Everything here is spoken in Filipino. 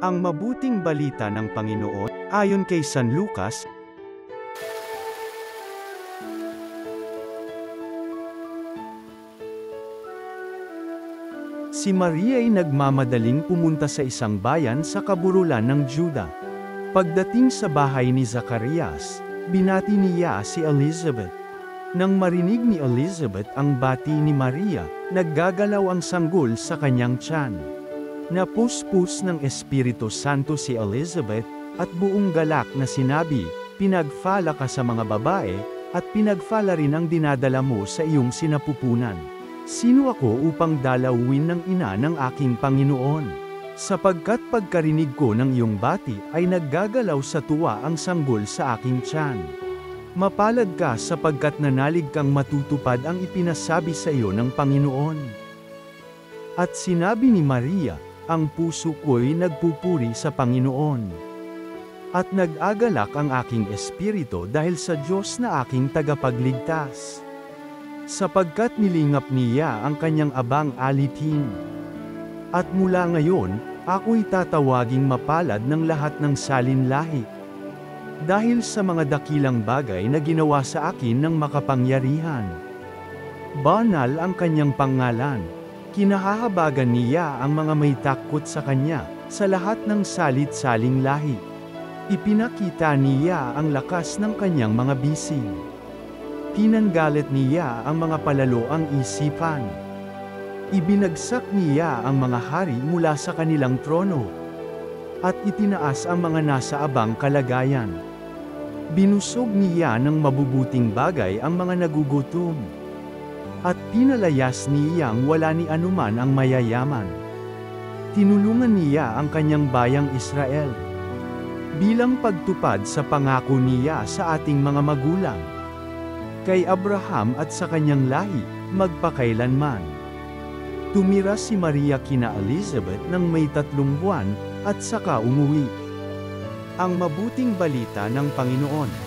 Ang mabuting balita ng Panginoon, ayon kay San Lucas. Si Maria ay nagmamadaling pumunta sa isang bayan sa kaburulan ng Juda. Pagdating sa bahay ni Zacarias, binati niya si Elizabeth. Nang marinig ni Elizabeth ang bati ni Maria, naggagalaw ang sanggol sa kanyang tiyan. Napuspos ng Espiritu Santo si Elizabeth, at buong galak na sinabi, "Pinagpala ka sa mga babae, at pinagpala rin ang dinadala mo sa iyong sinapupunan. Sino ako upang dalawin ng ina ng aking Panginoon? Sapagkat pagkarinig ko ng iyong bati ay naggagalaw sa tuwa ang sanggol sa aking tiyan. Mapalad ka sapagkat nanalig kang matutupad ang ipinasabi sa iyo ng Panginoon." At sinabi ni Maria, "Ang puso ko'y nagpupuri sa Panginoon. At nag-agalak ang aking espiritu dahil sa Diyos na aking tagapagligtas. Sapagkat nilingap niya ang kanyang abang alipin. At mula ngayon, ako'y tatawaging mapalad ng lahat ng salinlahi. Dahil sa mga dakilang bagay na ginawa sa akin ng makapangyarihan. Banal ang kanyang pangalan. Kinahahabagan niya ang mga may takot sa kanya, sa lahat ng salit-saling lahi. Ipinakita niya ang lakas ng kanyang mga bisig. Pinanggalit niya ang mga palaloang isipan. Ibinagsak niya ang mga hari mula sa kanilang trono. At itinaas ang mga nasa abang kalagayan. Binusog niya ng mabubuting bagay ang mga nagugutom. At pinalayas niyang wala ni anuman ang mayayaman. Tinulungan niya ang kanyang bayang Israel. Bilang pagtupad sa pangako niya sa ating mga magulang. Kay Abraham at sa kanyang lahi, magpakailanman. Tumira si Maria kina Elizabeth ng may 3 buwan, at saka umuwi. Ang mabuting balita ng Panginoon.